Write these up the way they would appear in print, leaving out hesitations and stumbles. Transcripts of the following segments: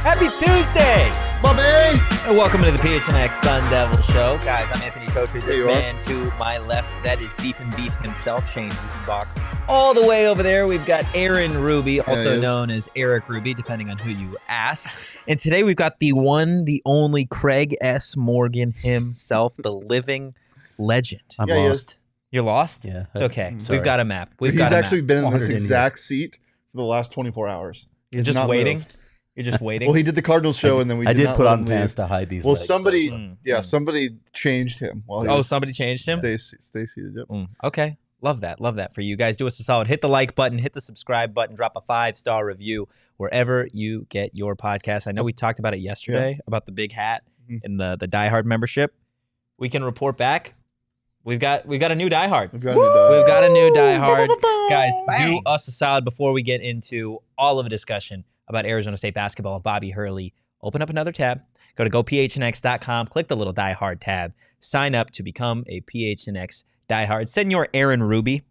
Happy Tuesday, Bobby! and welcome to the PHNX Sun Devils show. Guys, I'm Anthony Totri. This man to my left, that is Dieffenbach himself, Shane Dieffenbach. All the way over there, we've got Aaron Ruby, also known as Erik Ruby, depending on who you ask. And today we've got the one, the only Craig S. Morgan himself, the living legend. I'm lost. You're lost? Yeah. It's okay. Sorry. We've got a map. He's actually been in this Wandered in exact seat for the last 24 hours. You're just not waiting? moved. You're just waiting? Well, he did the Cardinals show, and then we I did not put let on him pants leave. to hide these Well, legs, somebody, though, somebody changed him. While he was somebody changed him? Stay seated. Yep. Okay. Love that. Love that for you guys. Do us a solid. Hit the like button, hit the subscribe button, drop a 5-star review wherever you get your podcast. I know we talked about it yesterday about the big hat and the Die Hard membership. We can report back. We've got a new Die Hard. We've got a new Die Hard. Guys, do us a solid before we get into all of the discussion about Arizona State basketball and Bobby Hurley. Open up another tab. Go to gophnx.com. Click the little Die Hard tab. Sign up to become a PHNX Die Hard. Send your Aaron Ruby.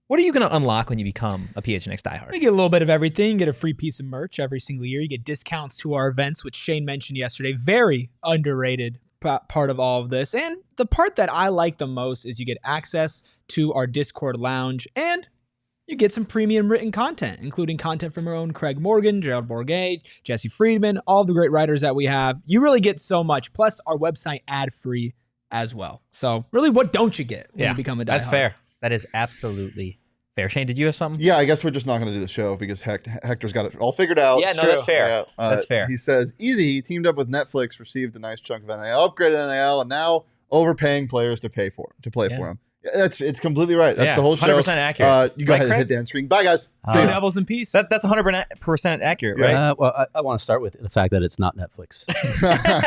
What are you going to unlock when you become a PHNX Die Hard? You get a little bit of everything. You get a free piece of merch every single year. You get discounts to our events, which Shane mentioned yesterday. Very underrated part of all of this. And the part that I like the most is you get access to our Discord lounge, and you get some premium written content, including content from our own Craig Morgan, Gerald Bourget, Jesse Friedman, all the great writers that we have. You really get so much, plus our website ad-free as well. So really, what don't you get when you become a Die That's Hard? fair. That is absolutely fair. Shane, did you have something? Yeah, I guess we're just not going to do the show because Hector's got it all figured out. Yeah, no, that's fair. Yeah, That's fair. He says, easy, he teamed up with Netflix, received a nice chunk of NIL, upgraded NIL, and now overpaying players to play for him. It's completely right. That's the whole show. 100% accurate. You go ahead and Craig? hit the end screen. Bye, guys. See Go ya. Devils in peace. That's 100% accurate, right? Well, I want to start with the fact that it's not Netflix.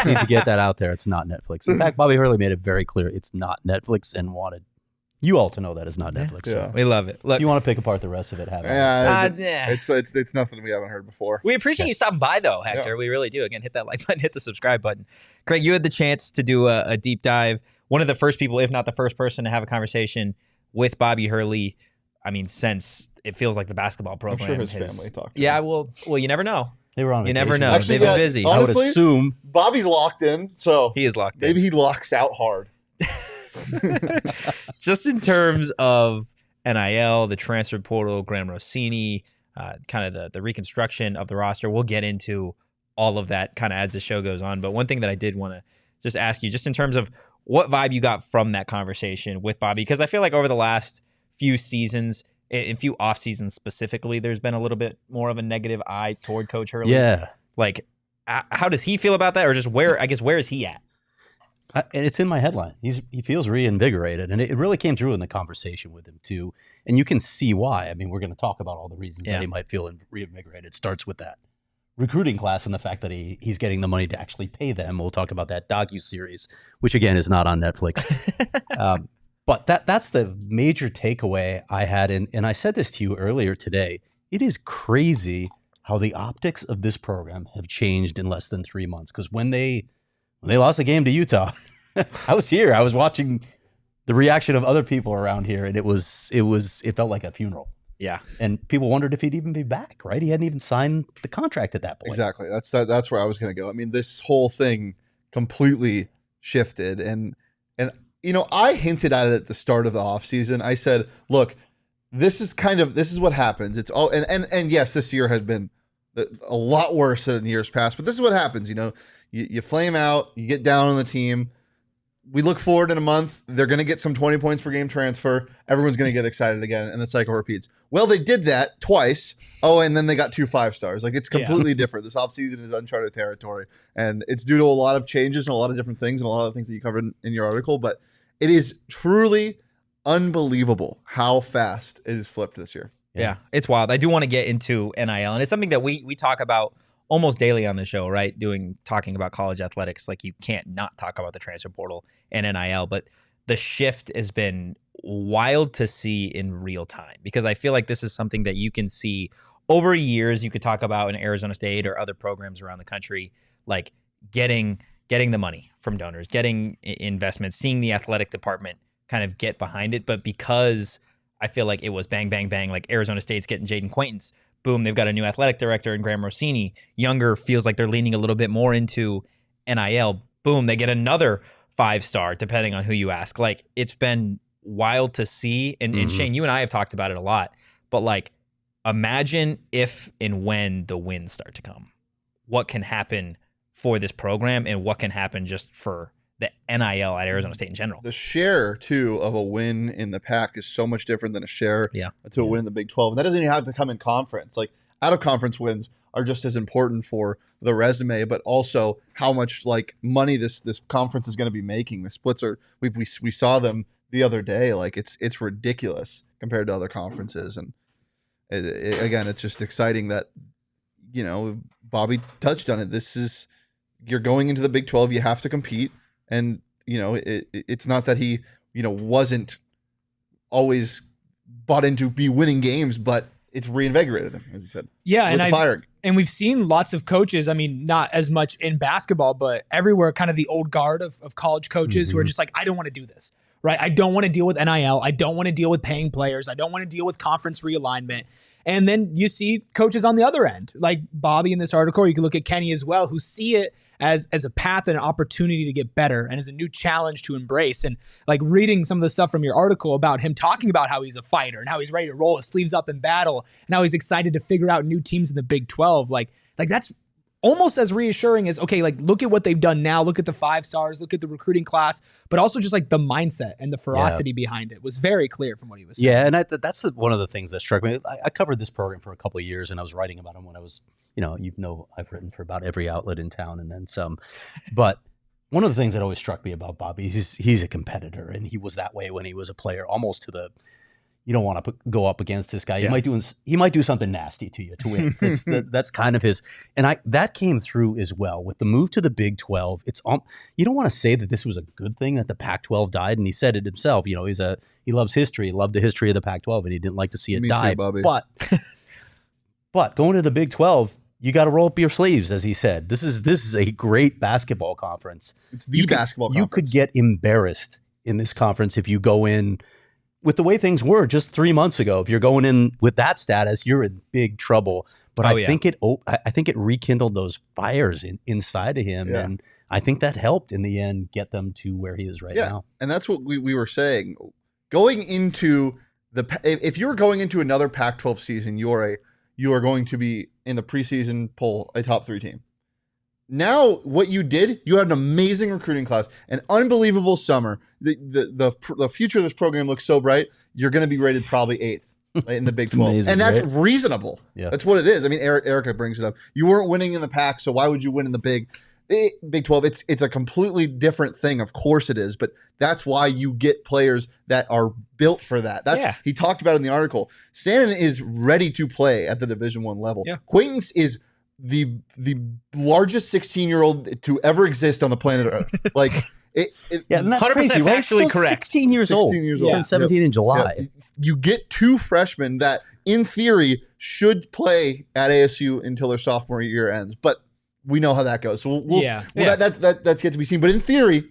Need to get that out there. It's not Netflix. In fact, Bobby Hurley made it very clear it's not Netflix and wanted you all to know that it's not Netflix. So We love it. Look, if you want to pick apart the rest of it, have it. It's nothing we haven't heard before. we appreciate you stopping by, though, Hector. Yeah. We really do. Again, hit that like button, hit the subscribe button. Craig, you had the chance to do a deep dive. One of the first people, if not the first person, to have a conversation with Bobby Hurley. I mean, since it feels like the basketball I'm program. sure his family talked to Yeah, him. well, you never know. They were on You vacation. never know. Actually, They've been busy. I would Honestly, assume. Bobby's locked in, so He is locked in. maybe he locks out hard. Just in terms of NIL, the transfer portal, Graham Rossini, kind of the reconstruction of the roster. We'll get into all of that kind of as the show goes on. But one thing that I did want to just ask you, just in terms of what vibe you got from that conversation with Bobby, because I feel like over the last few seasons, in few off seasons specifically, there's been a little bit more of a negative eye toward Coach Hurley. Yeah. Like, how does he feel about that? Or just where is he at? And it's in my headline. He feels reinvigorated, and it really came through in the conversation with him too. And you can see why. I mean, we're going to talk about all the reasons that he might feel reinvigorated. It starts with that recruiting class and the fact that he's getting the money to actually pay them. We'll talk about that docu-series, which again is not on Netflix. But that's the major takeaway I had. And I said this to you earlier today. It is crazy how the optics of this program have changed in less than 3 months. Because when they lost the game to Utah, I was here. I was watching the reaction of other people around here, and it felt like a funeral. Yeah. And people wondered if he'd even be back, right? He hadn't even signed the contract at that point. Exactly. That's where I was going to go. I mean, this whole thing completely shifted. And I hinted at it at the start of the offseason. I said, look, this is what happens. It's all, and yes, this year had been a lot worse than in years past, but this is what happens. You flame out, you get down on the team. We look forward in a month. They're going to get some 20 points per game transfer. Everyone's going to get excited again, and the cycle repeats. Well, they did that twice. Oh, and then they got 2 5-stars. Like, it's completely different. This offseason is uncharted territory, and it's due to a lot of changes and a lot of different things and a lot of things that you covered in your article. But it is truly unbelievable how fast it has flipped this year. Yeah, it's wild. I do want to get into NIL, and it's something that we talk about almost daily on the show, right? Talking about college athletics, like you can't not talk about the transfer portal and NIL, but the shift has been wild to see in real time, because I feel like this is something that you can see over years. You could talk about in Arizona State or other programs around the country, like getting the money from donors, getting investments, seeing the athletic department kind of get behind it. But because I feel like it was bang, bang, bang, like Arizona State's getting Jayden Quaintance, boom, they've got a new athletic director in Graham Rossini. Younger feels like they're leaning a little bit more into NIL. Boom, they get another 5-star, depending on who you ask. Like, it's been wild to see. And Shane, you and I have talked about it a lot, but like, imagine if and when the wins start to come, what can happen for this program and what can happen just for the NIL at Arizona State in general. The share, too, of a win in the Pac is so much different than a share to a win in the Big 12. And that doesn't even have to come in conference. Like, out-of-conference wins are just as important for the resume, but also how much, like, money this conference is going to be making. The splits are – we saw them the other day. Like, it's ridiculous compared to other conferences. And, again, it's just exciting that, you know, Bobby touched on it. This is – you're going into the Big 12. You have to compete. And, you know, it's not that he, you know, wasn't always bought into be winning games, but it's reinvigorated him, as you said. Yeah, and we've seen lots of coaches, I mean, not as much in basketball, but everywhere, kind of the old guard of college coaches who are just like, I don't want to do this, right? I don't want to deal with NIL. I don't want to deal with paying players. I don't want to deal with conference realignment. And then you see coaches on the other end, like Bobby in this article, or you can look at Kenny as well, who see it as a path and an opportunity to get better and as a new challenge to embrace. And like reading some of the stuff from your article about him talking about how he's a fighter and how he's ready to roll his sleeves up in battle and how he's excited to figure out new teams in the Big 12. Like that's almost as reassuring as, okay, like look at what they've done now. Look at the 5-stars, look at the recruiting class, but also just like the mindset and the ferocity behind it was very clear from what he was saying. Yeah, and that's one of the things that struck me. I covered this program for a couple of years, and I was writing about him when I was, I've written for about every outlet in town and then some. But one of the things that always struck me about Bobby is he's a competitor, and he was that way when he was a player, almost to the, you don't want to go up against this guy. He might do something nasty to you to win. That's kind of his, and that came through as well with the move to the Big 12. You don't want to say that this was a good thing that the Pac-12 died, and he said it himself. You know, he loves history, he loved the history of the Pac-12, and he didn't like to see it die. Too, Bobby. But going to the Big 12, you got to roll up your sleeves, as he said. This is a great basketball conference. It's the basketball conference. You could get embarrassed in this conference if you go in with the way things were just 3 months ago. If you're going in with that status, you're in big trouble. But I think it rekindled those fires inside of him, and I think that helped in the end get them to where he is right now. And that's what we were saying. Going into if you were going into another Pac-12 season, you are going to be in the preseason poll a top 3 team. Now, what you did, you had an amazing recruiting class, an unbelievable summer. The future of this program looks so bright. You're going to be rated probably 8th in the Big 12, amazing, and that's right? Reasonable. Yeah. That's what it is. I mean, Erica brings it up. You weren't winning in the Pac, so why would you win in the Big 12? It's a completely different thing. Of course it is, but that's why you get players that are built for that. He talked about it in the article. Sanon is ready to play at the Division I level. Yeah. Quaintance is the largest 16-year-old to ever exist on the planet Earth. Like it 100% crazy, right? factually correct. 16 years old. Turned 17 in July. Yeah. You get 2 freshmen that, in theory, should play at ASU until their sophomore year ends. But we know how that goes. So that's yet to be seen. But in theory,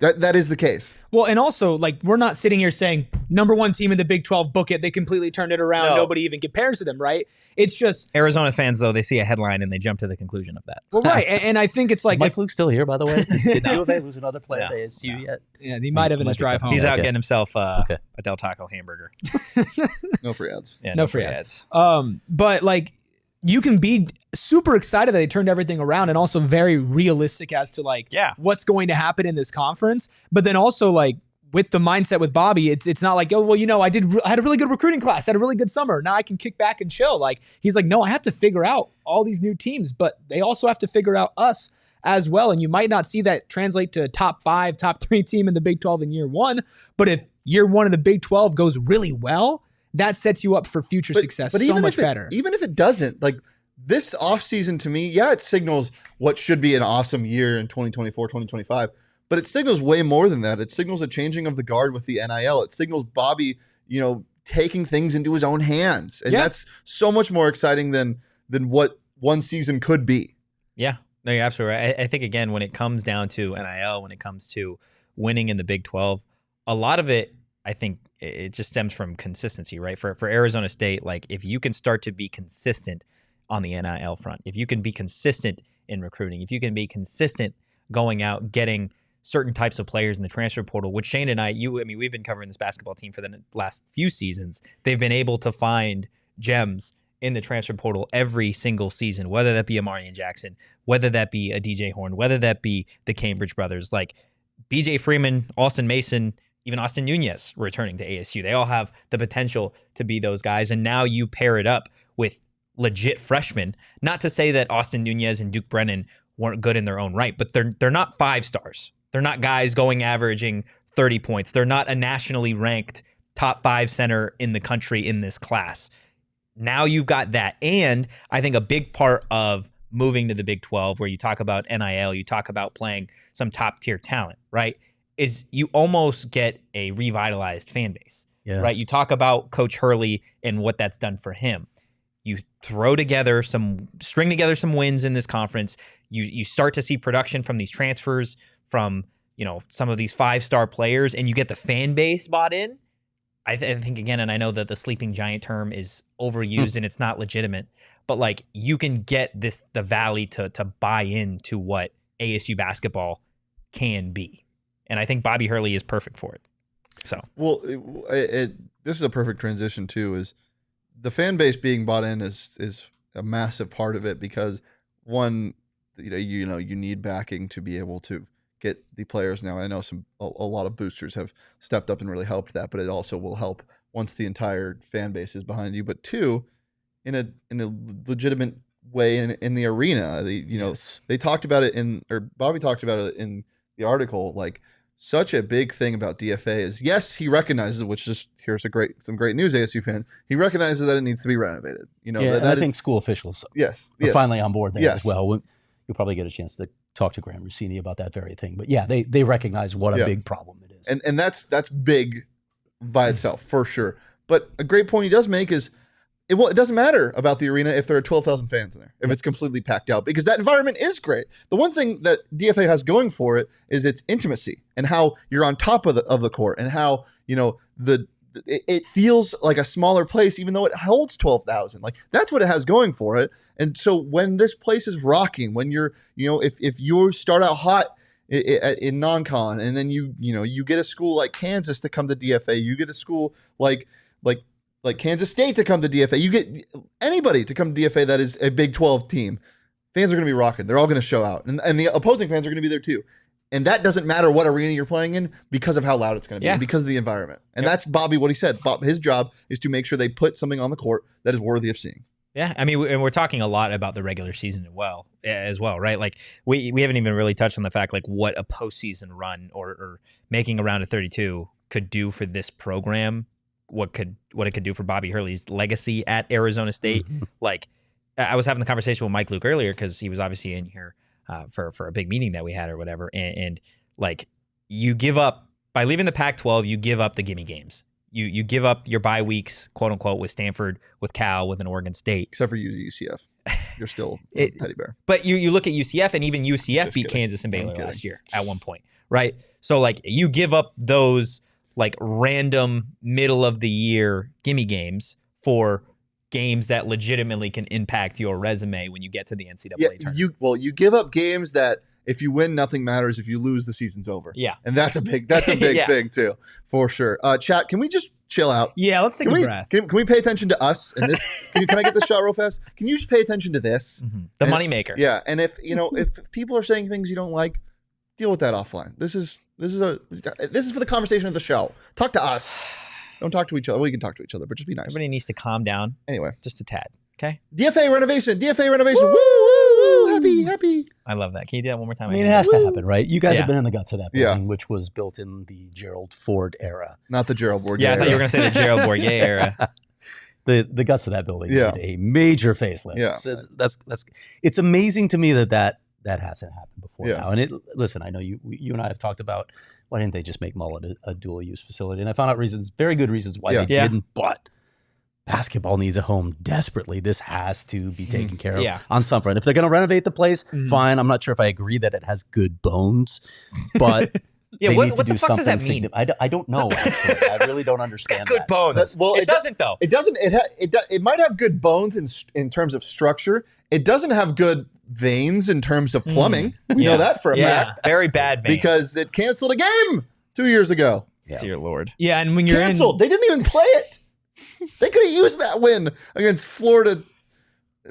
that is the case. Well, and also, like, we're not sitting here saying number 1 team in the Big 12, book it. They completely turned it around. No. Nobody even compares to them, right? It's just Arizona fans, though, they see a headline and they jump to the conclusion of that. Well, right, and I think it's like Mike Luke's still here, by the way. Did they lose another player at ASU yet? Yeah, he might have in his drive home. He's out getting himself a Del Taco hamburger. No free ads. Yeah, no free ads. But like, you can be super excited that they turned everything around, and also very realistic as to like what's going to happen in this conference. But then also like with the mindset with Bobby, it's not like, oh, well, I had a really good recruiting class, had a really good summer. Now I can kick back and chill. Like, he's like, no, I have to figure out all these new teams, but they also have to figure out us as well. And you might not see that translate to top 5, top 3 team in the Big 12 in year 1. But if year 1 in the Big 12 goes really well, that sets you up for future success so much better. Even if it doesn't, like this offseason to me, yeah, it signals what should be an awesome year in 2024, 2025. But it signals way more than that. It signals a changing of the guard with the NIL. It signals Bobby, taking things into his own hands. And that's so much more exciting than what one season could be. Yeah, no, you're absolutely right. I think, again, when it comes down to NIL, when it comes to winning in the Big 12, a lot of it, I think it just stems from consistency, right? For Arizona State, like if you can start to be consistent on the NIL front, if you can be consistent in recruiting, if you can be consistent going out, getting certain types of players in the transfer portal, which Shane and we've been covering this basketball team for the last few seasons. They've been able to find gems in the transfer portal every single season, whether that be a Marion Jackson, whether that be a DJ Horn, whether that be the Cambridge brothers, like BJ Freeman, Austin Mason, even Austin Nunez returning to ASU. They all have the potential to be those guys. And now you pair it up with legit freshmen. Not to say that Austin Nunez and Duke Brennan weren't good in their own right, but they're not 5 stars. They're not guys going averaging 30 points. They're not a nationally ranked top 5 center in the country in this class. Now you've got that. And I think a big part of moving to the Big 12, where you talk about NIL, you talk about playing some top tier talent, right, is you almost get a revitalized fan base, right? You talk about Coach Hurley and what that's done for him. You string together some wins in this conference. You start to see production from these transfers, from some of these 5-star players, and you get the fan base bought in. I think, again, and I know that the sleeping giant term is overused and it's not legitimate, but like you can get the Valley to buy into what ASU basketball can be, and I think Bobby Hurley is perfect for it. So, well, this is a perfect transition too. Is the fan base being bought in is a massive part of it, because one, you need backing to be able to get the players. Now, I know a lot of boosters have stepped up and really helped that, but it also will help once the entire fan base is behind you. But two, in a legitimate way in the arena, they talked about it Bobby talked about it in the article. Like, such a big thing about DFA is, yes, he recognizes, which is, here's some great news, ASU fan. He recognizes that it needs to be renovated. I think school officials are finally on board there as well. You'll probably get a chance to talk to Graham Rossini about that very thing. But yeah, they recognize what a big problem it is. And that's big by itself, for sure. But a great point he does make is, it doesn't matter about the arena if there are 12,000 fans in there, if it's completely packed out, because that environment is great. The one thing that DFA has going for it is its intimacy and how you're on top of the court, and how, it feels like a smaller place, even though it holds 12,000. Like, that's what it has going for it. And so when this place is rocking, when you're, if you start out hot in non-con, and then you get a school like Kansas to come to DFA, you get a school like Kansas State to come to DFA, you get anybody to come to DFA that is a Big 12 team, fans are going to be rocking. They're all going to show out. And the opposing fans are going to be there too. And that doesn't matter what arena you're playing in, because of how loud it's going to be, and because of the environment. And that's Bobby, what he said. His job is to make sure they put something on the court that is worthy of seeing. Yeah, I mean, and we're talking a lot about the regular season as well, right? Like, we haven't even really touched on the fact, like, what a postseason run or making a round of 32 could do for this program, what it could do for Bobby Hurley's legacy at Arizona State. Mm-hmm. Like, I was having the conversation with Mike Luke earlier, because he was obviously in here for a big meeting that we had or whatever, and like, you give up, by leaving the Pac-12, you give up the gimme games. You give up your bye weeks, quote unquote, with Stanford, with Cal, with an Oregon State. Except for UCF. You're still a teddy bear. But you look at UCF, and even UCF beat Kansas and Baylor last year at one point, right? So, like, you give up those, like, random middle of the year gimme games for games that legitimately can impact your resume when you get to the NCAA tournament. You give up games that, if you win, nothing matters. If you lose, the season's over. Yeah. And that's a big thing too, for sure. Chat, can we just chill out? Yeah, let's take a breath. Can we pay attention to us and this? Can I get this shot real fast? Can you just pay attention to this? Mm-hmm. The moneymaker. Yeah. And if people are saying things you don't like, deal with that offline. This is for the conversation of the show. Talk to us. Don't talk to each other. Well, you can talk to each other, but just be nice. Everybody needs to calm down. Anyway. Just a tad. Okay. DFA renovation. Woo, woo, woo. Woo, happy. I love that. Can you do that one more time? I mean, it has to happen, right? You guys Yeah. have been in the guts of that Yeah. building, which was built in the Gerald Ford era. Not the Gerald Bourguet. Yeah, I thought you were era. going to say the Gerald Bourguet era. The guts of that building Yeah. need a major facelift. Yeah. So that's it's amazing to me that hasn't happened before Yeah. now. And listen, I know you and I have talked about why didn't they just make Mullet a dual use facility? And I found out very good reasons why they Yeah. didn't, but basketball needs a home desperately. This has to be taken care of Yeah. on some front. If they're going to renovate the place, fine. I'm not sure if I agree that it has good bones, but Yeah, they what need to the do fuck does that something mean? I don't know, actually. I really don't understand that. It doesn't, though. It doesn't. It might have good bones in terms of structure. It doesn't have good veins in terms of plumbing. We know that for a fact Very bad veins. because it canceled a game 2 years ago. Yeah. Dear Lord. Yeah, and when you're Canceled. They didn't even play it. They could have used that win against Florida.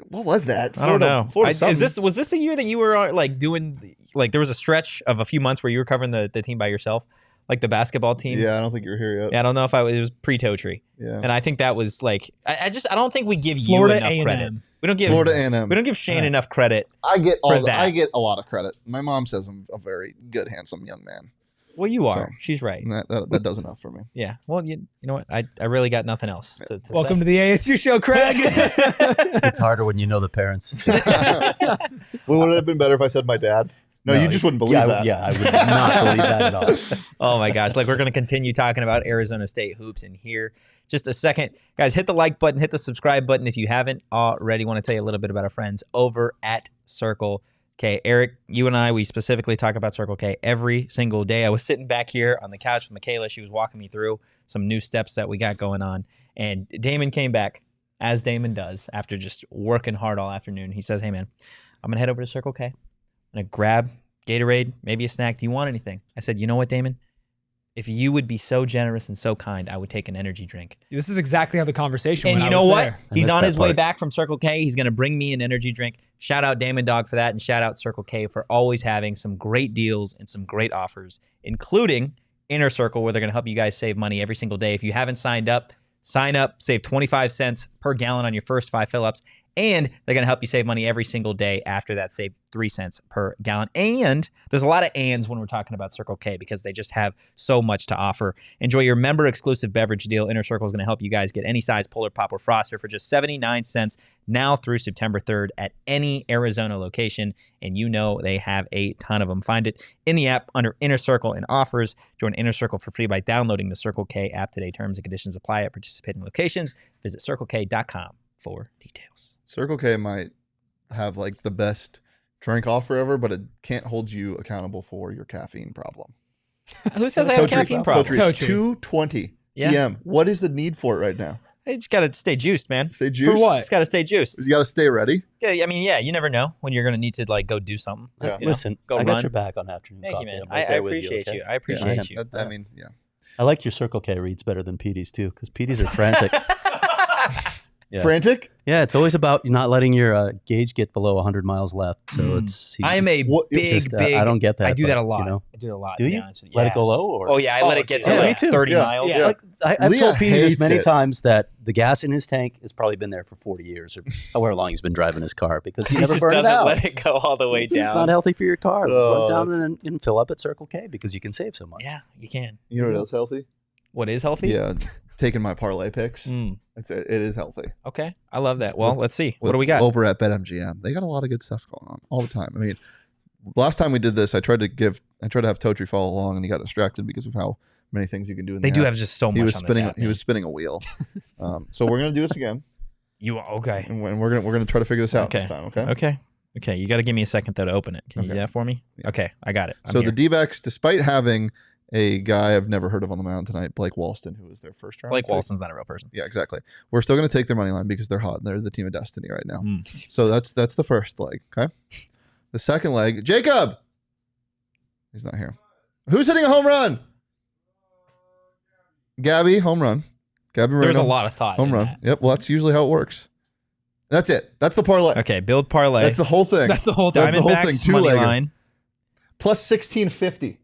What was that? I don't know. Florida Was this the year that you were like doing like there was a stretch of a few months where you were covering the team by yourself, like the basketball team? Yeah, I don't think you were here yet. Yeah, I don't know if it was pre-Totri. Yeah. And I think that was like I don't think we give Florida you enough credit. A&M. We don't give Florida A&M. We don't give Shane enough credit. I get for that. I get a lot of credit. My mom says I'm a very good, handsome young man. Well, you are. So- She's right. And that does enough for me. Yeah. Well, you know what? I really got nothing else to welcome say. to the ASU show, Craig. It's harder when you know the parents. Well, would it have been better if I said my dad? No, you just wouldn't believe that. Yeah, I would not believe that at all. Oh my gosh. Like we're going to continue talking about Arizona State hoops in here just a second. Guys, hit the like button, hit the subscribe button if you haven't already. Want to tell you a little bit about our friends over at Circle K. Erik, you and I, we specifically talk about Circle K every single day. I was sitting back here on the couch with Michaela. She was walking me through some new steps that we got going on. And Damon came back, as Damon does, after just working hard all afternoon. He says, hey, man, I'm going to head over to Circle K. I'm going to grab Gatorade, maybe a snack. Do you want anything? I said, you know what, Damon? If you would be so generous and so kind, I would take an energy drink. This is exactly how the conversation And went. you I know was what? there. He's missed on that his way part. back from Circle K. He's going to bring me an energy drink. Shout out Damon Dog for that, and shout out Circle K for always having some great deals and some great offers, including Inner Circle, where they're going to help you guys save money every single day. If you haven't signed up, sign up, save 25 cents per gallon on your first 5 fill-ups, and they're going to help you save money every single day after that, save 3 cents per gallon. And there's a lot of ands when we're talking about Circle K because they just have so much to offer. Enjoy your member-exclusive beverage deal. Inner Circle is going to help you guys get any size Polar Pop or Froster for just 79 cents now through September 3rd at any Arizona location. And you know they have a ton of them. Find it in the app under Inner Circle and offers. Join Inner Circle for free by downloading the Circle K app today. Terms and conditions apply at participating locations. Visit CircleK.com for details. Circle K might have like the best drink offer ever, but it can't hold you accountable for your caffeine problem. Who says I have a caffeine problem? Totri, it's Totri. 2:20 Yeah. p.m. What is the need for it right now? You just got to stay juiced, man. Stay juiced. For what? Just got to stay juiced. You got to stay ready. Yeah, I mean, yeah, you never know when you're going to need to like go do something. Yeah. You know, Listen, go I got run. your back on afternoon Thank coffee. you, man. I'm right I there with appreciate you. okay? I appreciate you. I mean, yeah. I like your Circle K reads better than PD's too, because PD's are frantic. Yeah. Frantic? Yeah, it's always about not letting your gauge get below 100 miles left. So it's. I am a What- big. I don't get that. I do that but, a lot. you know. I do it a lot. Do to be you? honest with you. Let Yeah. it go low, or Oh yeah, I let it get to yeah, me like too. 30 Yeah. miles. Yeah. Like I've Leah told Petey this hates many it. times that the gas in his tank has probably been there for 40 years or however long he's been driving his car because he He never just burned it doesn't out. let it go all the way It's not down. healthy for your car. Oh, Run down and fill up at Circle K because you can save so much. Yeah, you can. You know what else healthy? What is healthy? Yeah, taking my parlay picks. Mm, It is healthy. okay, I love that. Well, With- let's see. What do we got? Over at BetMGM? They got a lot of good stuff going on all the time. I mean, last time we did this, I tried to have Totri follow along, and he got distracted because of how many things you can do in They the do app. have just so much He was on spinning. this app. He was spinning a wheel. So we're gonna do this again, You okay? and we're gonna try to figure this out Okay. this time. Okay. Okay. You got to give me a second though to open it. Can you Okay. do that for me? Yeah. Okay, I got it. I'm So here. the D-backs, despite having a guy I've never heard of on the mound tonight, Blake Walston, who was their first round. Blake pick. Walston's not a real person. Yeah, exactly. We're still going to take their money line because they're hot. They're the team of destiny right now. Mm. So that's the first leg. Okay. The second leg, Jacob. He's not here. Who's hitting a home run? Gabby, home run. Gabby Moreno. There's a lot of thought. Home in run. that. Yep. Well, that's usually how it works. That's it. That's the parlay. Okay, build parlay. That's the whole thing. That's the whole thing. That's the whole Diamondbacks thing. money Two-legger. line. Plus 1650.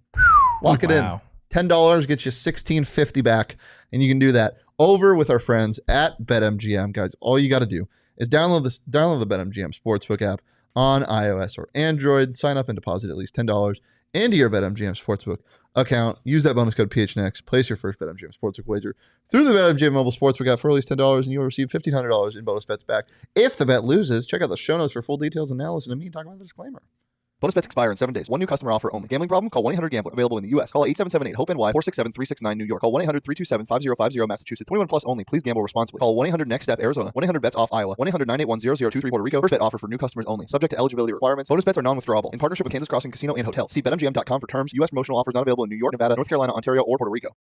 Lock it in. Wow. $10 gets you $16.50 back, and you can do that over with our friends at BetMGM, guys. All you got to do is download the BetMGM Sportsbook app, on iOS or Android. Sign up and deposit at least $10 into your BetMGM Sportsbook account. Use that bonus code PHNX. Place your first BetMGM Sportsbook wager through the BetMGM mobile sportsbook app for at least $10, and you'll receive $1,500 in bonus bets back if the bet loses. Check out the show notes for full details and now listen to me talk about the disclaimer. Bonus bets expire in 7 days. One new customer offer only. Gambling problem? Call 1-800-GAMBLER. Available in the U.S. Call 877-8-HOPE-NY 467-369 New York. Call 1-800-327-5050 Massachusetts. 21 plus only. Please gamble responsibly. Call 1-800-NEXT-STEP Arizona. 1-800-BETS-OFF Iowa. 1-800-981-0023 Puerto Rico. First bet offer for new customers only. Subject to eligibility requirements. Bonus bets are non-withdrawable. In partnership with Kansas Crossing Casino and Hotel. See BetMGM.com for terms. U.S. promotional offers not available in New York, Nevada, North Carolina, Ontario, or Puerto Rico.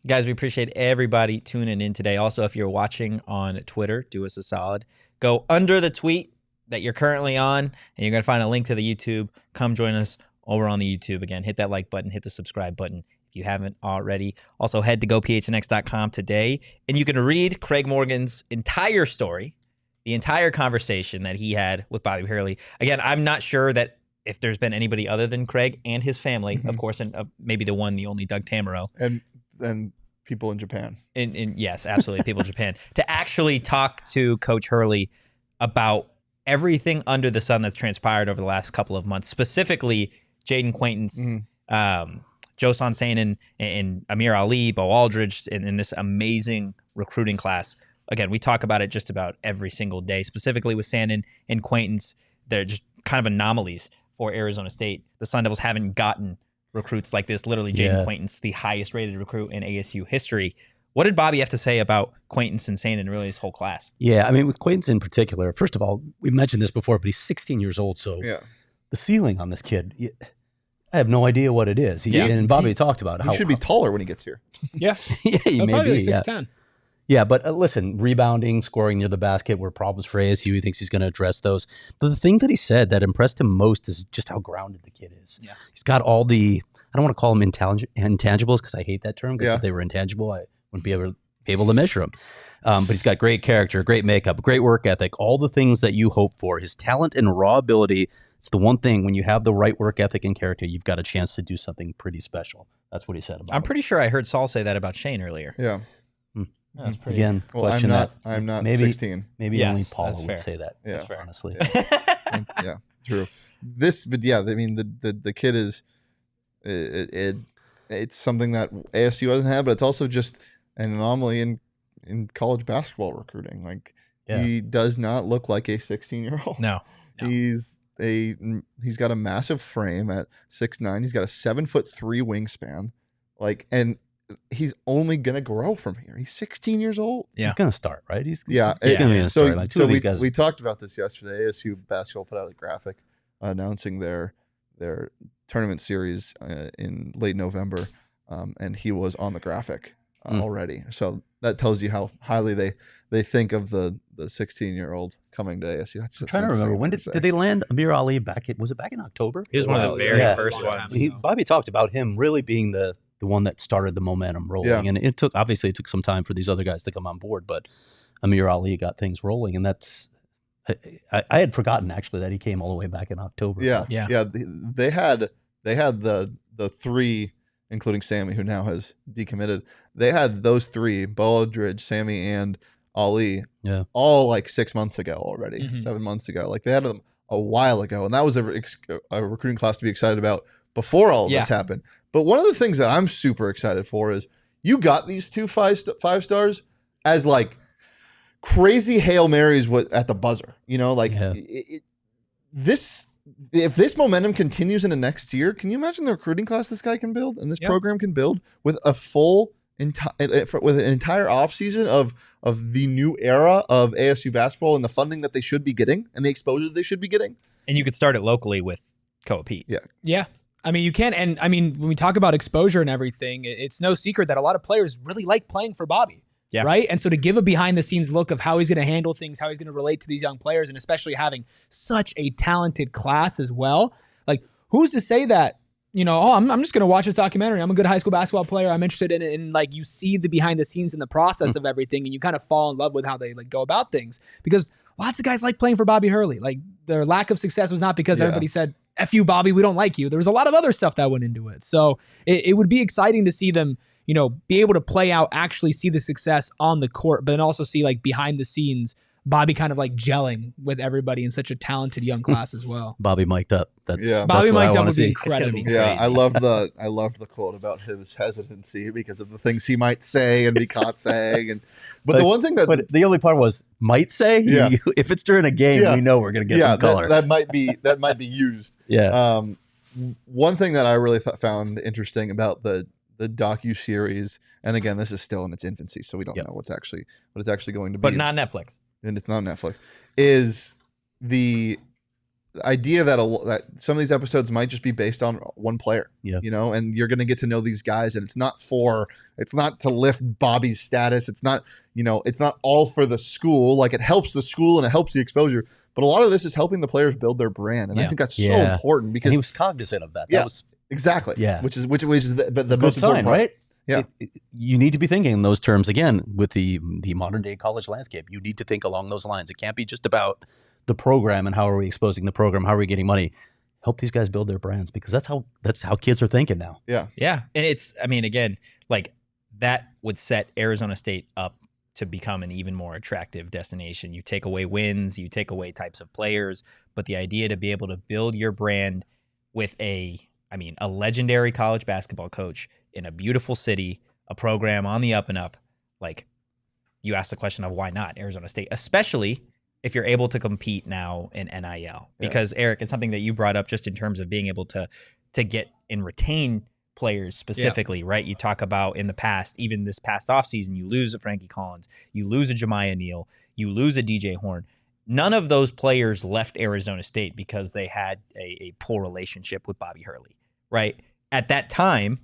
Guys, we appreciate everybody tuning in today. Also, if you're watching on Twitter, do us a solid. Go under the tweet that you're currently on, and you're going to find a link to the YouTube. Come join us over on the YouTube. Again, hit that like button, hit the subscribe button if you haven't already. Also, head to gophnx.com today, and you can read Craig Morgan's entire story, the entire conversation that he had with Bobby Hurley. Again, I'm not sure that if there's been anybody other than Craig and his family, of course, and maybe the only Doug Tamaro. And people in Japan. And yes, absolutely, people in Japan. To actually talk to Coach Hurley about everything under the sun that's transpired over the last couple of months, specifically Jayden, Quaintance, Joson, Sanon, and Amir Ali, Bo Aldridge, in this amazing recruiting class. Again, we talk about it just about every single day, specifically with Sanon and Quaintance. They're just kind of anomalies for Arizona State. The Sun Devils haven't gotten recruits like this. Literally, Jayden Quaintance, the highest rated recruit in ASU history. What did Bobby have to say about Quaintance and Sanon and really his whole class? Yeah, I mean, with Quaintance in particular, first of all, we mentioned this before, but he's 16 years old, so the ceiling on this kid, I have no idea what it is. And Bobby talked about how he should be taller when he gets here. Yeah, he may be 6'10". Yeah, but listen, rebounding, scoring near the basket were problems for ASU. He thinks he's going to address those. But the thing that he said that impressed him most is just how grounded the kid is. Yeah. He's got all the, I don't want to call them intangibles because I hate that term, because if they were intangible, I wouldn't be able to measure him. But he's got great character, great makeup, great work ethic, all the things that you hope for. His talent and raw ability, it's the one thing, when you have the right work ethic and character, you've got a chance to do something pretty special. That's what he said about I'm pretty sure I heard Saul say that about Shane earlier. Yeah. That's pretty, again, well, I'm not maybe, 16. Maybe only Paula would say that. Yeah. That's fair, honestly. Yeah, true. But I mean, the kid is, it's something that ASU doesn't have, but it's also just an anomaly in college basketball recruiting. Like, he does not look like a 16-year-old. No. He's got a massive frame at 6'9". He's got a 7'3" wingspan. Like, and he's only gonna grow from here. He's 16 years old. Yeah. He's gonna start, right? He's gonna be in a start. Like, so we talked about this yesterday. ASU basketball put out a graphic announcing their tournament series in late November, and he was on the graphic already. So that tells you how highly they think of the 16-year-old coming to ASU. I'm trying to remember, when did they land Amir Ali back? Was it back in October? He was one of the very first ones. Bobby talked about him really being the one that started the momentum rolling, and it took some time for these other guys to come on board, but Amir Ali got things rolling, and that's. I had forgotten actually that he came all the way back in October. Yeah. They had the three, including Sammy, who now has decommitted. They had those three: Bo Aldridge, Sammy, and Ali. Yeah, all like 6 months ago already, 7 months ago. Like, they had them a while ago, and that was a recruiting class to be excited about before all of this happened. But one of the things that I'm super excited for is you got these two five stars as like crazy Hail Marys at the buzzer, like if this momentum continues into next year, can you imagine the recruiting class this guy can build and this program can build with a with an entire offseason of the new era of ASU basketball and the funding that they should be getting and the exposure they should be getting? And you could start it locally with Koa Pete. Yeah. I mean, you can. And I mean, when we talk about exposure and everything, it's no secret that a lot of players really like playing for Bobby. Yeah. Right. And so to give a behind the sscenes look of how he's going to handle things, how he's going to relate to these young players, and especially having such a talented class as well. Like, who's to say that, I'm just going to watch this documentary. I'm a good high school basketball player. I'm interested in it. And like, you see the behind the scenes and the process of everything, and you kind of fall in love with how they like go about things, because lots of guys like playing for Bobby Hurley. Like, their lack of success was not because everybody said, F you, Bobby, we don't like you. There was a lot of other stuff that went into it. So it would be exciting to see them, be able to play out, actually see the success on the court, but then also see like behind the scenes Bobby kind of like gelling with everybody in such a talented young class as well. Bobby mic'd up. That's Bobby what I mic'd up want to would be see. incredible. Yeah, Crazy. I loved the quote about his hesitancy because of the things he might say and be caught saying. But the one thing that But the only part was might say. Yeah. If it's during a game, Yeah. we know we're gonna get some color. that might be used. Yeah. One thing that I really found interesting about the docu-series, and again, this is still in its infancy, so we don't know what it's actually going to be. But not Netflix. And it's not Netflix, is the idea that that some of these episodes might just be based on one player. Yeah. You know, and you're going to get to know these guys, and it's not to lift Bobby's status. It's not, it's not all for the school. Like, it helps the school and it helps the exposure, but a lot of this is helping the players build their brand. And I think that's so important because and he was cognizant of that. Yeah. That was exactly. Yeah. Which is the good most sign, important part. right? Yeah. You need to be thinking in those terms again with the modern day college landscape. You need to think along those lines. It can't be just about the program and how are we exposing the program, how are we getting money. Help these guys build their brands because that's how kids are thinking now. Yeah. Yeah. And again, like that would set Arizona State up to become an even more attractive destination. You take away wins, you take away types of players, but the idea to be able to build your brand with a legendary college basketball coach in a beautiful city, a program on the up and up, like you ask the question of why not Arizona State, especially if you're able to compete now in NIL. Because Erik, it's something that you brought up just in terms of being able to get and retain players specifically, right? You talk about in the past, even this past offseason, you lose a Frankie Collins, you lose a Jemiah Neal, you lose a DJ Horn. None of those players left Arizona State because they had a poor relationship with Bobby Hurley, right? At that time,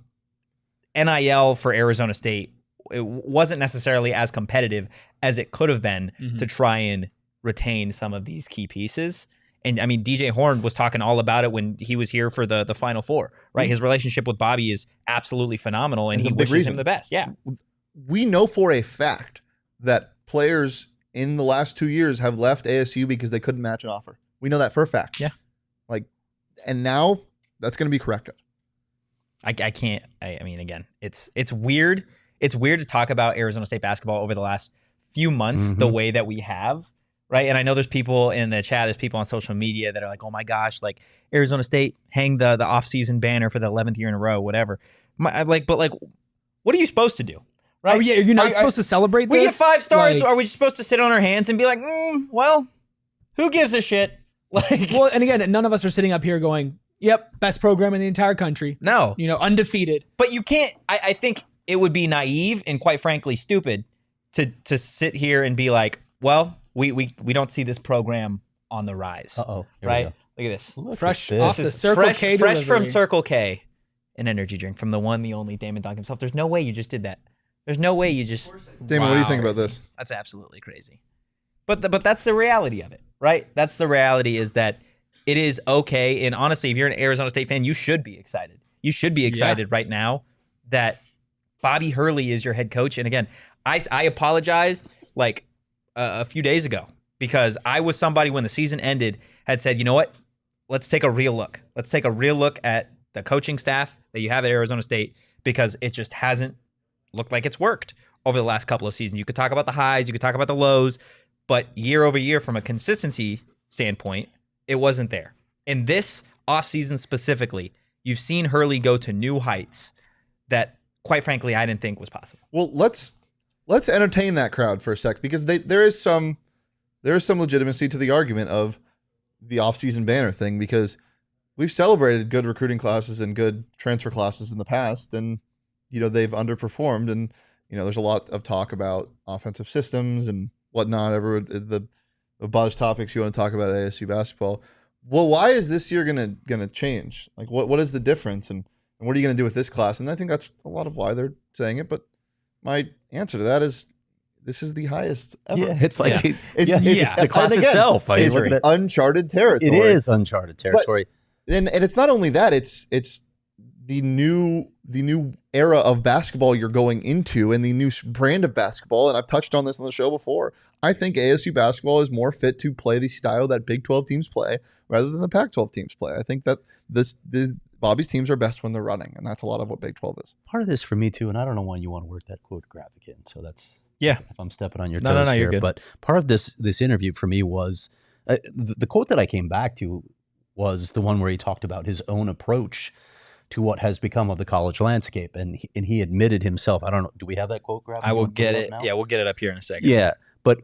NIL for Arizona State, it wasn't necessarily as competitive as it could have been to try and retain some of these key pieces. And DJ Horn was talking all about it when he was here for the Final Four, right? His relationship with Bobby is absolutely phenomenal, and he wishes him the best. Yeah. We know for a fact that players in the last 2 years have left ASU because they couldn't match an offer. We know that for a fact. Yeah. And now that's going to be corrected. I can't. Again, it's weird. It's weird to talk about Arizona State basketball over the last few months the way that we have, right? And I know there's people in the chat, there's people on social media that are like, oh my gosh, like Arizona State hang the offseason banner for the 11th year in a row, whatever. But what are you supposed to do? Right? Oh, yeah, you're not supposed to celebrate we this? get 5 stars, or are we just supposed to sit on our hands and be like, well, who gives a shit? Well, and again, none of us are sitting up here going, yep, best program in the entire country. No. Undefeated. But you can't, I think it would be naive and quite frankly stupid to sit here and be like, well, we don't see this program on the rise. Uh-oh. Right? Look at this. Fresh at off this. the Circle K fresh from delivery. Circle K, an energy drink from the one, the only Damon Dunk himself. There's no way you just did that. There's no way you just. Damon, what do you think about this? That's absolutely crazy. But that's the reality of it, right? That's the reality is that it is okay. And honestly, if you're an Arizona State fan, you should be excited. You should be excited right now that Bobby Hurley is your head coach. And again, I apologized like a few days ago because I was somebody when the season ended had said, you know what? Let's take a real look. Let's take a real look at the coaching staff that you have at Arizona State because it just hasn't looked like it's worked over the last couple of seasons. You could talk about the highs, you could talk about the lows, but year over year from a consistency standpoint, it wasn't there. In this offseason specifically, you've seen Hurley go to new heights that, quite frankly, I didn't think was possible. Well, let's entertain that crowd for a sec because there is some legitimacy to the argument of the offseason banner thing because we've celebrated good recruiting classes and good transfer classes in the past, and they've underperformed, and there's a lot of talk about offensive systems and whatnot. The buzz topics you want to talk about ASU basketball. Well, why is this year gonna change? Like, what is the difference, and what are you gonna do with this class? And I think that's a lot of why they're saying it. But my answer to that is, this is the highest ever. Yeah, it's like it's the class and again, itself. It's uncharted territory. It is uncharted territory. And it's not only that, it's the new era of basketball you're going into and the new brand of basketball. And I've touched on this on the show before. I think ASU basketball is more fit to play the style that Big 12 teams play rather than the Pac-12 teams play. I think that Bobby's teams are best when they're running, and that's a lot of what Big 12 is. Part of this for me too, and I don't know when you want to work that quote graphic in, so that's Yeah. If I'm stepping on your No, toes you're here, good. but part of this interview for me was the quote that I came back to was the one where he talked about his own approach to what has become of the college landscape, and he admitted himself. I don't know. Do we have that quote, Grab? I will get it. Yeah, we'll get it up here in a second. Yeah, but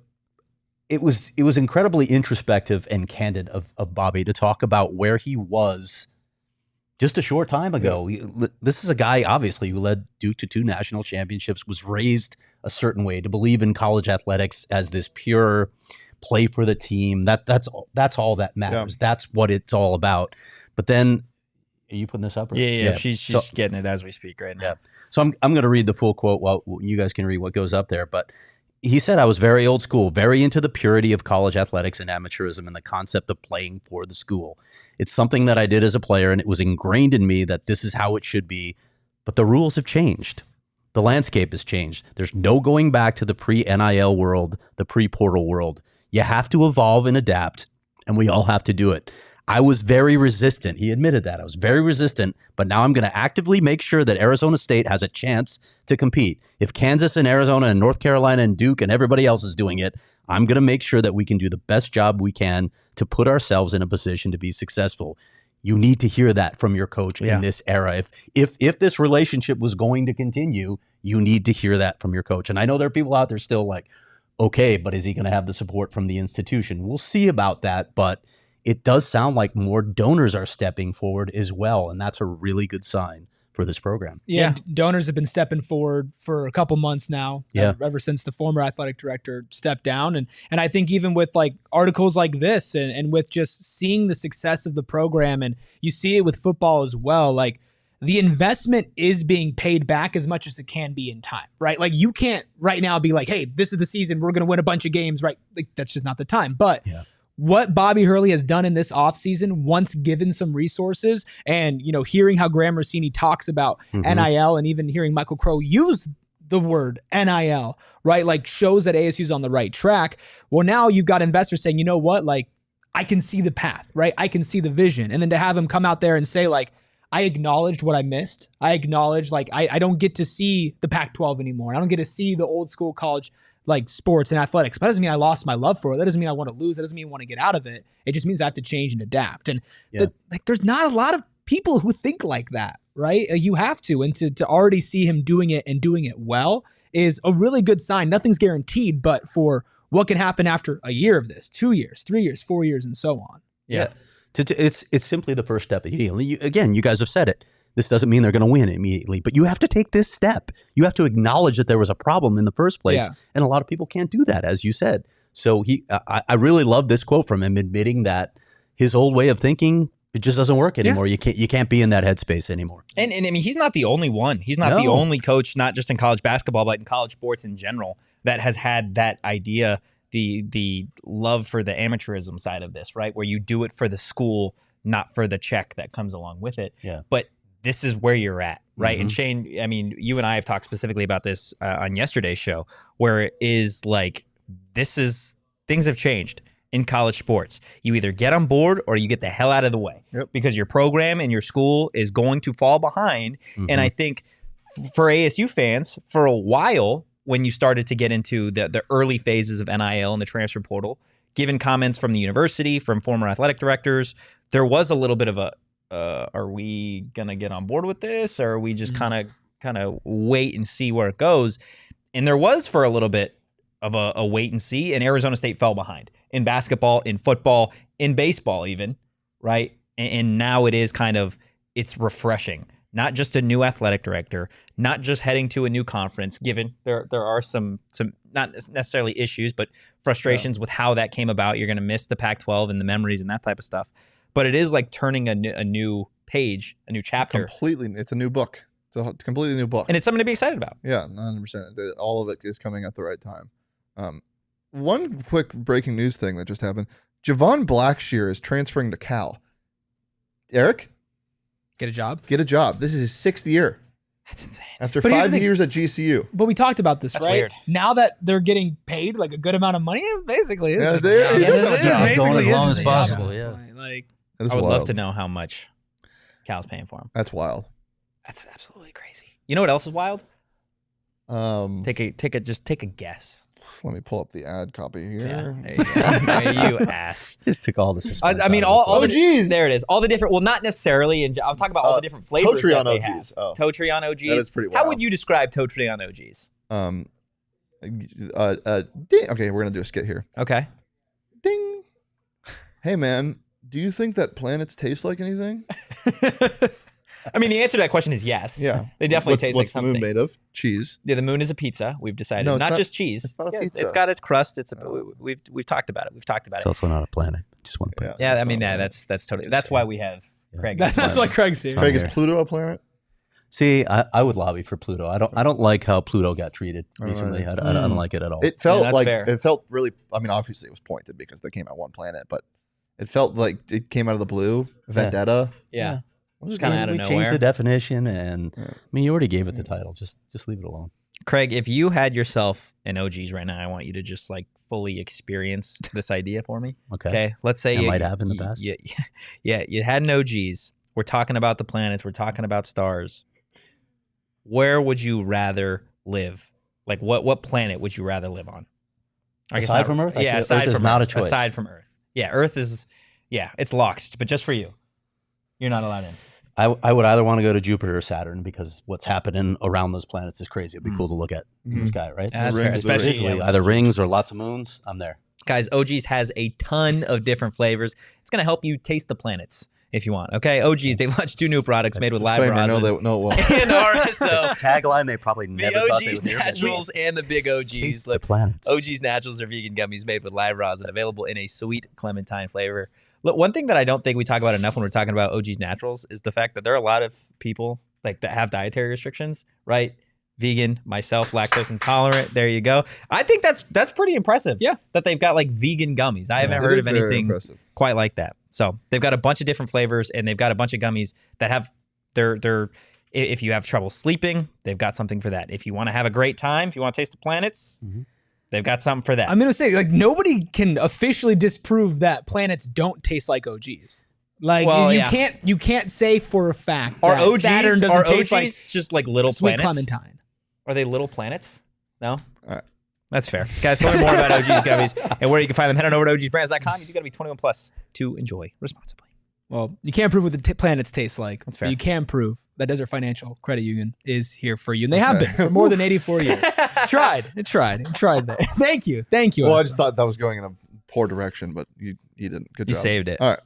it was incredibly introspective and candid of Bobby to talk about where he was just a short time ago. This is a guy, obviously, who led Duke to 2 national championships, was raised a certain way, to believe in college athletics as this pure play for the team. That's all that matters. Yeah. That's what it's all about. But then, are you putting this up? Yeah. She's getting it as we speak right now. Yeah. So I'm going to read the full quote while you guys can read what goes up there. But he said, "I was very old school, very into the purity of college athletics and amateurism and the concept of playing for the school. It's something that I did as a player, and it was ingrained in me that this is how it should be. But the rules have changed. The landscape has changed. There's no going back to the pre-NIL world, the pre-portal world. You have to evolve and adapt, and we all have to do it. I was very resistant." He admitted that. "I was very resistant, but now I'm going to actively make sure that Arizona State has a chance to compete. If Kansas and Arizona and North Carolina and Duke and everybody else is doing it, I'm going to make sure that we can do the best job we can to put ourselves in a position to be successful." You need to hear that from your coach in this era. If this relationship was going to continue, you need to hear that from your coach. And I know there are people out there still like, okay, but is he going to have the support from the institution? We'll see about that, but it does sound like more donors are stepping forward as well, and that's a really good sign for this program. Yeah, donors have been stepping forward for a couple months now. Yeah, ever since the former athletic director stepped down, and I think even with like articles like this, and with just seeing the success of the program, and you see it with football as well, like the investment is being paid back as much as it can be in time, right? Like you can't right now be like, hey, this is the season, we're going to win a bunch of games, right? Like that's just not the time. But what Bobby Hurley has done in this offseason, once given some resources, and hearing how Graham Rossini talks about NIL, and even hearing Michael Crow use the word NIL, right? Like shows that ASU's on the right track. Well, now you've got investors saying, you know what? Like I can see the path, right? I can see the vision. And then to have him come out there and say like, I acknowledged what I missed. I acknowledged like I don't get to see the Pac-12 anymore. I don't get to see the old school college like sports and athletics. But that doesn't mean I lost my love for it. That doesn't mean I want to lose. That doesn't mean I want to get out of it. It just means I have to change and adapt. And there's not a lot of people who think like that, right? You have to. And to already see him doing it and doing it well is a really good sign. Nothing's guaranteed, but for what can happen after a year of this, 2 years, 3 years, 4 years, and so on. Yeah. It's simply the first step. Again, you guys have said it. This doesn't mean they're going to win immediately, but you have to take this step. You have to acknowledge that there was a problem in the first place, and a lot of people can't do that, as you said. So I really love this quote from him, admitting that his old way of thinking, it just doesn't work anymore. You can't be in that headspace anymore. And I mean, he's not the only one. He's not the only coach, not just in college basketball, but in college sports in general, that has had that idea, the love for the amateurism side of this, right? Where you do it for the school, not for the check that comes along with it. Yeah. But this is where you're at, right? And Shane, I mean, you and I have talked specifically about this on yesterday's show, where it is like, things have changed in college sports. You either get on board or you get the hell out of the way, because your program and your school is going to fall behind. And I think for ASU fans, for a while, when you started to get into the early phases of NIL and the transfer portal, given comments from the university, from former athletic directors, there was a little bit of a, are we going to get on board with this? Or are we just kind of wait and see where it goes? And there was for a little bit of a wait and see, and Arizona State fell behind in basketball, in football, in baseball even, right? And now it is it's refreshing. Not just a new athletic director, not just heading to a new conference, given there are some not necessarily issues, but frustrations with how that came about. You're going to miss the Pac-12 and the memories and that type of stuff. But it is like turning a new page, a new chapter. Completely. It's a new book. It's a completely new book. And it's something to be excited about. Yeah, 100%. All of it is coming at the right time. One quick breaking news thing that just happened. Javon Blackshear is transferring to Cal. Erik? Get a job. This is his 6th year. That's insane. After 5 years at GCU. But we talked about this, That's right? weird. Now that they're getting paid like a good amount of money, it basically is. Yeah, just a job. he does have a job. He's going as long as Basically is a job possible, at this yeah. point. Like, I would love to know how much Cal's paying for him. That's wild. That's absolutely crazy. You know what else is wild? Take a guess. Let me pull up the ad copy here. Yeah, there you go. You ass. Just took all the suspense. I mean, out of all it. the, there it is. All the different. Well, not necessarily. And I'll talk about all the different flavors Totri that on they OGs. have. Oh. Totri on OGs. That is pretty How wild. would you describe Totri on OGs? Ding. Okay, we're gonna do a skit here. Okay. Ding. Hey man, do you think that planets taste like anything? I mean, the answer to that question is yes. Yeah. They definitely taste like What's the something. moon made of? Cheese. Yeah, the moon is a pizza. We've decided. No, it's not just cheese. It's not a Yes, pizza. it's got its crust. We've talked about it. We've talked about It's it. also not a planet. Just one planet. Yeah, I mean, that's totally. That's why we have Craig. That's why Craig's here. Craig, is here. Pluto a planet? See, I would lobby for Pluto. I don't like how Pluto got treated I don't recently. either. I don't like it at all. It felt that's like fair. it felt really. I mean, obviously it was pointed because they came out one planet, but it felt like it came out of the blue. Vendetta. Yeah. Just kinda out of we nowhere. changed the definition, and Yeah. I mean, you already gave it the title. Just leave it alone. Craig, if you had yourself an OGs right now, I want you to just like fully experience this idea for me. Okay. Okay. Let's say I you might have in the past. Yeah, you had an OGs. We're talking about the planets. We're talking about stars. Where would you rather live? Like, what planet would you rather live on? I guess Aside not- from Earth? Yeah, Earth aside is from not Earth. a choice. Aside from Earth. Yeah, Earth is. Yeah, it's locked, but just for you. You're not allowed in. I would either want to go to Jupiter or Saturn because what's happening around those planets is crazy. It'd be cool to look at in the Mhm. sky, right? That's Rings, fair, the especially Visually, yeah, either rings or lots of moons. I'm there. guys. OGs has a ton of different flavors. It's gonna help you taste the planets if you want. Okay, OGs. They launched 2 new products made with live Disclaimer, rosin no, it won't. and RSO. Tagline they probably The never thought they OGs would hear. Naturals and the big OGs. Taste the Look, planets. OGs Naturals are vegan gummies made with live rosin, available in a sweet clementine flavor. Look, one thing that I don't think we talk about enough when we're talking about OGs Naturals is the fact that there are a lot of people like that have dietary restrictions, right? Vegan, myself, lactose intolerant. There you go. I think that's pretty impressive. Yeah. That they've got like vegan gummies. I haven't It heard is of very anything impressive. quite like that. So they've got a bunch of different flavors, and they've got a bunch of gummies that have they're if you have trouble sleeping, they've got something for that. If you want to have a great time, if you want to taste the planets, Mhm. they've got something for that. I'm gonna say, like, nobody can officially disprove that planets don't taste like OGs. Like, Well, you yeah. can't say for a fact Are that OGs Saturn doesn't are taste like OGs just like little sweet planets? clementine. Are they little planets? No. All right. That's fair. Guys, to learn more about OGs gummies and where you can find them, head on over to ogsbrands.com. You do got to be 21 plus to enjoy responsibly. Well, you can't prove what the planets taste like. That's fair. But you can prove that Desert Financial Credit Union is here for you, and they have been for more than 84 years. Tried that. Thank you. Well, I Oscar. just thought that was going in a poor direction, but you didn't. Good You job. saved it. All right.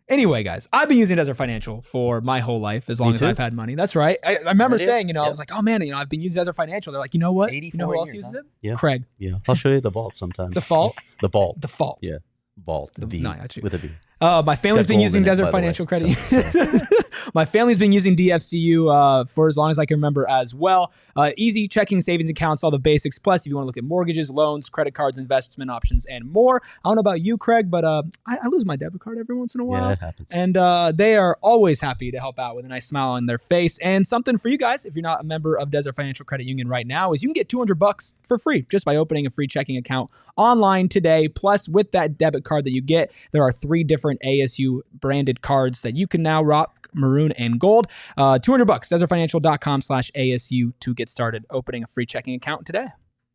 Anyway, guys, I've been using Desert Financial for my whole life, as long as too. I've had money. That's right. I remember Right here? saying, I Yep. was like, oh man, I've been using Desert Financial. They're like, you know what? You know 84 who else years, uses huh? it? Yeah. Craig. Yeah, I'll show you the vault sometime. The Vault. The vault. The Vault. Yeah, vault. The V No, I got you. with a V. My family's got been gold using in it, Desert by the way, Financial Credit so- Union. My family's been using DFCU for as long as I can remember as well. Easy checking, savings accounts, all the basics. Plus, if you want to look at mortgages, loans, credit cards, investment options, and more. I don't know about you, Craig, but I lose my debit card every once in a while. Yeah, it happens. And they are always happy to help out with a nice smile on their face. And something for you guys, if you're not a member of Desert Financial Credit Union right now, is you can get $200 for free just by opening a free checking account online today. Plus, with that debit card that you get, there are 3 different ASU branded cards that you can now rock, maroon and gold. $200, desertfinancial.com/ASU to get started opening a free checking account today.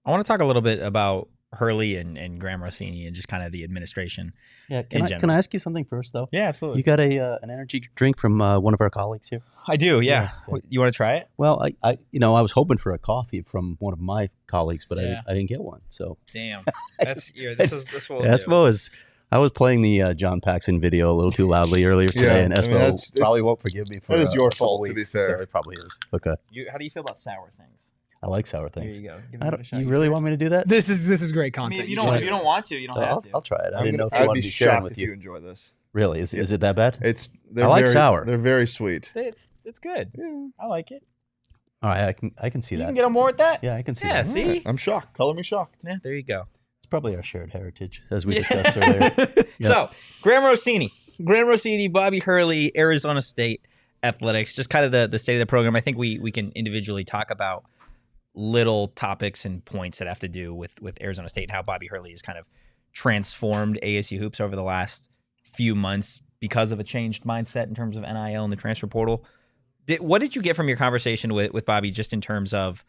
I want to talk a little bit about Hurley and Graham Rossini and just kind of the administration. Yeah, in can general. I ask you something first, though? Yeah, absolutely. You got an energy drink from one of our colleagues here? I do, yeah. Yeah. You want to try it? Well, I was hoping for a coffee from one of my colleagues, but Yeah. I didn't get one. So Damn. That's here. This will Espo I was playing the John Paxson video a little too loudly earlier today, and I mean, Espo that's- probably won't forgive me for that is your a couple fault, to be weeks, fair. So it probably is. Okay. How do you feel about sour things? I like sour things. Here you go. Give I it a don't, shot. you really want me to do that? This is great I mean, content. if you should. don't want to, you don't have to. I'll try it. I didn't know if you I'd wanted be to be sharing shocked with if you you. enjoy this. Really? Is it that bad? They're I like very, sour. They're very sweet. It's good. Yeah. I like it. All right, I can see You that. can get on board with that? Yeah, I can see Yeah, that. see? All right, I'm shocked. Color me shocked. Yeah, there you go. It's probably our shared heritage, as we discussed earlier. Yeah. So, Graham Rossini, Bobby Hurley, Arizona State Athletics, just kind of the state of the program. I think we can individually talk about little topics and points that have to do with Arizona State and how Bobby Hurley has kind of transformed ASU hoops over the last few months because of a changed mindset in terms of NIL and the transfer portal. What did you get from your conversation with Bobby just in terms of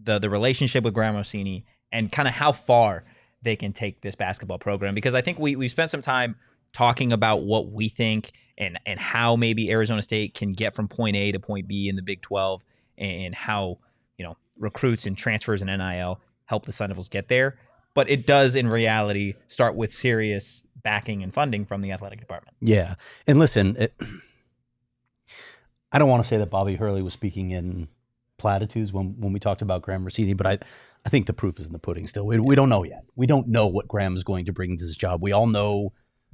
the relationship with Graham Rossini and kind of how far they can take this basketball program, because I think we spent some time talking about what we think and how maybe Arizona State can get from point A to point B in the Big 12, and how, recruits and transfers and NIL help the Sun Devils get there. But it does in reality start with serious backing and funding from the athletic department. Yeah. And listen, I don't want to say that Bobby Hurley was speaking in platitudes when we talked about Graham Rossini, but I think the proof is in the pudding still. We don't know yet. We don't know what Graham is going to bring to this job. We all know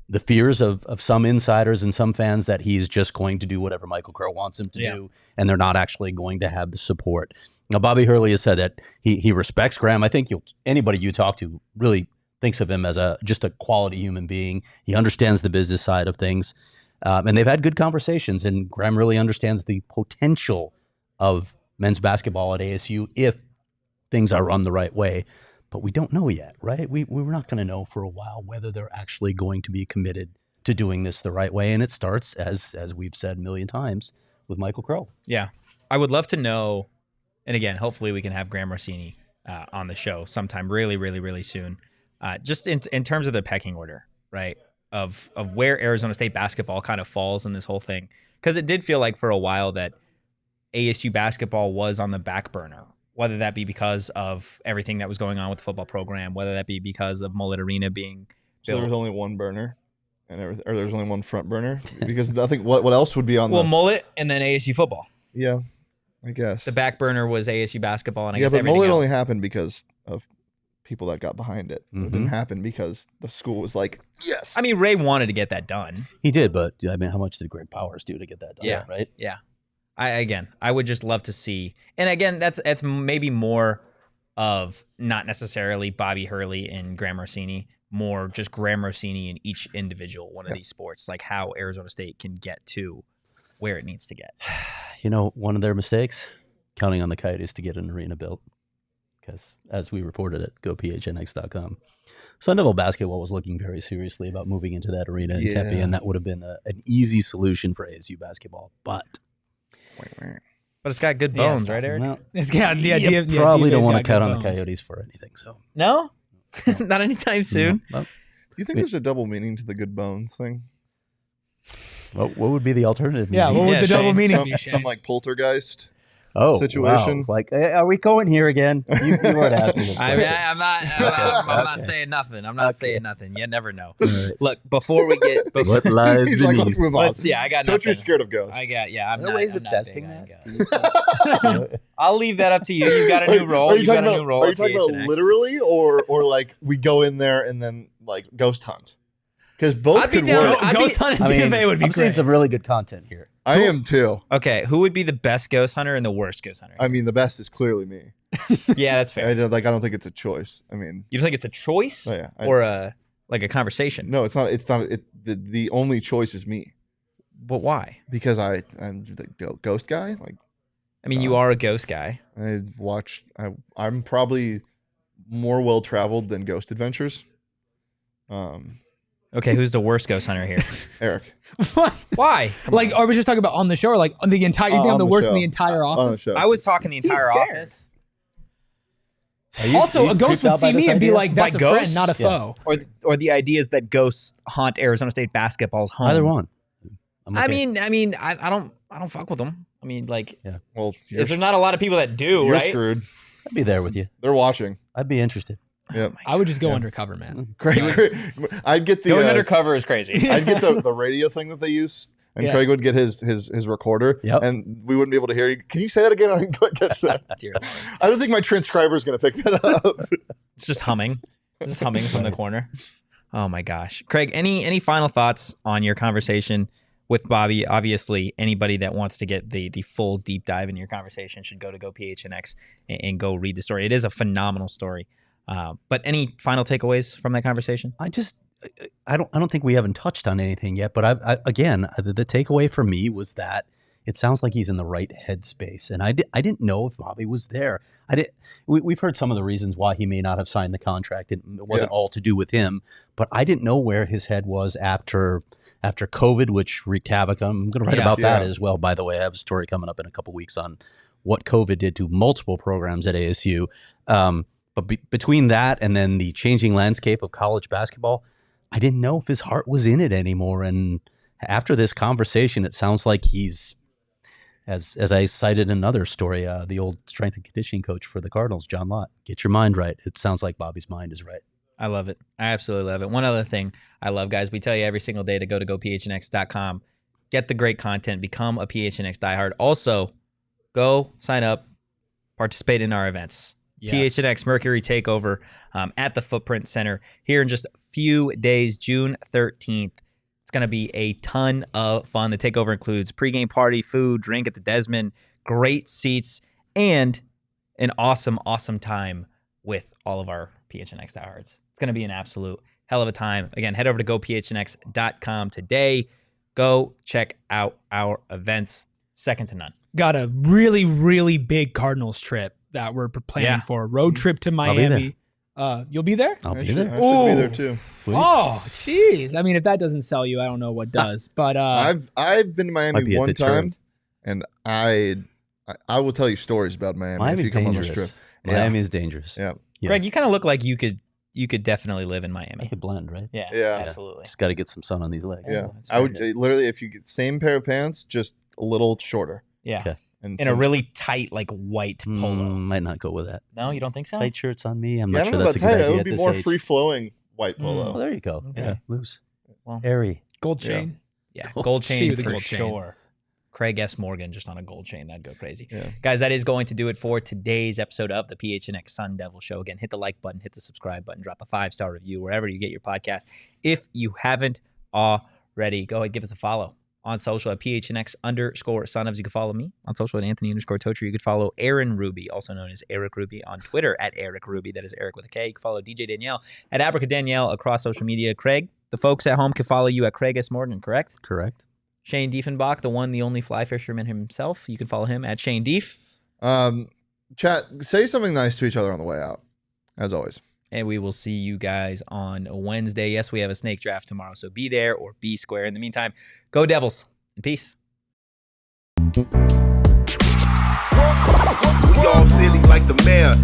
the fears of some insiders and some fans that he's just going to do whatever Michael Crow wants him to do, and they're not actually going to have the support. Now, Bobby Hurley has said that he respects Graham. I think anybody you talk to really thinks of him as just a quality human being. He understands the business side of things, and they've had good conversations, and Graham really understands the potential of men's basketball at ASU if things are run the right way. But we don't know yet, right? We're not going to know for a while whether they're actually going to be committed to doing this the right way. And it starts, as we've said a million times, with Michael Crow. Yeah. I would love to know, and again, hopefully we can have Graham Rossini on the show sometime really, really, really soon. Just in terms of the pecking order, right, of where Arizona State basketball kind of falls in this whole thing. Because it did feel like for a while that ASU basketball was on the back burner, whether that be because of everything that was going on with the football program, whether that be because of Mullet Arena being built. So there was only one burner, or there's only one front burner? Because I think what else would be on Mullet and then ASU football. Yeah, I guess. The back burner was ASU basketball, and I guess but everything Mullet else only happened because of people that got behind it. Mm-hmm. It didn't happen because the school was like, yes. I mean, Ray wanted to get that done. He did, but I mean, how much did Greg Powers do to get that done? Yeah, right? Yeah. I would just love to see, and again, that's maybe more of not necessarily Bobby Hurley and Graham Rossini, more just Graham Rossini in each individual one of these sports, like how Arizona State can get to where it needs to get. One of their mistakes, counting on the Coyotes to get an arena built, because as we reported at GoPHNX.com, Sun Devil basketball was looking very seriously about moving into that arena in Tempe, and that would have been an easy solution for ASU basketball, but it's got good bones, right, Erik? Well, It's got the idea. you probably don't want to cut on the Coyotes for anything. So No? Not anytime soon. No. Do you think there's a double meaning to the good bones thing? What would be the alternative? Yeah, meaning? what would the double meaning be? Some like poltergeist Wow. situation. Like, are we going here again? You weren't asking this I'm question. not saying nothing. I'm not saying nothing. You never know. Right. Look, before we get, What lies He's like, let's beneath? move on. I got nothing. Totri's scared of ghosts. I'm There not. are ways of I'm not testing big on that. ghosts. I'll leave that up to you. You've got a new role. Are you You've got talking a about, new role. are you at talking about PHNX. literally or like we go in there and then like ghost hunt? Because both I'd be could down. work. Ghost Hunt and I mean, DFA would be I'm seeing great. some really good content here. I am too. Okay, who would be the best ghost hunter and the worst ghost hunter? I mean, the best is clearly me. Yeah, that's fair. I don't think it's a choice. I mean, You think it's a choice oh, yeah. or a conversation? No, it's not. It's not. The only choice is me But why? because I'm the ghost guy. Like I mean, you are a ghost guy. I'm probably more well traveled than Ghost Adventures. Okay, who's the worst ghost hunter here? Eric. What? Why? Like, are we just talking about on the show or like on the entire? You think On I'm the the worst in show. the entire On the office? show. I was talking the entire scared. office. Also, a ghost would see me and be like, "That's By a ghosts? friend, not a foe." Or the idea is that ghosts haunt Arizona State basketball's home. Either one. I'm I okay. mean, I don't fuck with them. I mean, like, Well, there's not a lot of people that do, you're right? screwed. I'd be there with you. They're watching. I'd be interested. Yep. I would just go Yeah. undercover, man. Craig, I'd get the Going undercover is crazy. I'd get the radio thing that they use, and Yeah. Craig would get his recorder, Yep. and we wouldn't be able to hear you. Can you say that again? I didn't quite catch that. Dear Lord. I don't think my transcriber is going to pick that up. It's just humming. It's just humming from the corner. Oh my gosh. Craig, any final thoughts on your conversation with Bobby? Obviously, anybody that wants to get the full deep dive in your conversation should go to GoPHNX and go read the story. It is a phenomenal story. But any final takeaways from that conversation? I don't think we haven't touched on anything yet, but again, the takeaway for me was that it sounds like he's in the right headspace, and I didn't know if Bobby was there. We've heard some of the reasons why he may not have signed the contract. It wasn't all to do with him, but I didn't know where his head was after COVID, which wreaked havoc. I'm going to write about that as well. By the way, I have a story coming up in a couple weeks on what COVID did to multiple programs at ASU. But between that and then the changing landscape of college basketball, I didn't know if his heart was in it anymore. And after this conversation, it sounds like he's, as I cited another story, the old strength and conditioning coach for the Cardinals, John Lott, get your mind right. It sounds like Bobby's mind is right. I love it. I absolutely love it. One other thing I love, guys, we tell you every single day to go to gophnx.com, get the great content, become a PHNX diehard. Also, go sign up, participate in our events. Yes. PHNX Mercury Takeover at the Footprint Center here in just a few days, June 13th. It's going to be a ton of fun. The takeover includes pregame party, food, drink at the Desmond, great seats, and an awesome, awesome time with all of our PHNX diehards. It's going to be an absolute hell of a time. Again, head over to gophnx.com today. Go check out our events. Second to none. Got a really, really big Cardinals trip that we're planning for. Road trip to Miami. You'll be there? I'll be there. I should be there too. Sweet. Oh, jeez. I mean, if that doesn't sell you, I don't know what does. But I've been to Miami one time, Detroit. and I will tell you stories about Miami. Miami's if you come dangerous. on this trip. Miami is dangerous. Yeah. Yeah. Craig, you kind of look like you could definitely live in Miami. I could blend, right? Yeah, Yeah. absolutely. Just got to get some sun on these legs. Yeah. that's I would very literally, if you get the same pair of pants, just a little shorter. Yeah. Okay. And In a really tight, like white polo. Might not go with that. No, you don't think so? Tight shirts on me. I'm I not don't sure know that's about a good tight. idea. It would at be this more age. free flowing white Well, polo. there you go. Okay. Yeah, loose. Well, Airy. gold Yeah. chain. yeah, Gold gold chain. chain with a for gold chain. sure. Craig S. Morgan just on a gold chain. That'd go crazy. Yeah. Guys, that is going to do it for today's episode of the PHNX Sun Devil Show. Again, hit the like button, hit the subscribe button, drop a 5-star review wherever you get your podcast. If you haven't already, go ahead, give us a follow on social at PHNX_Sun Devils. You can follow me on social at Anthony_Totri. You could follow Aaron Ruby, also known as Erik Ruby, on Twitter at Erik Ruby. That is Erik with a K. You can follow DJ Danielle at Abraca Danielle across social media. Craig, the folks at home can follow you at Craig S. Morgan, correct? Correct. Shane Dieffenbach, the one, the only fly fisherman himself. You can follow him at Shane Dief. Chat, say something nice to each other on the way out, as always. And we will see you guys on Wednesday. Yes, we have a snake draft tomorrow, so be there or be square. In the meantime, go Devils and peace. We all silly like the mayor.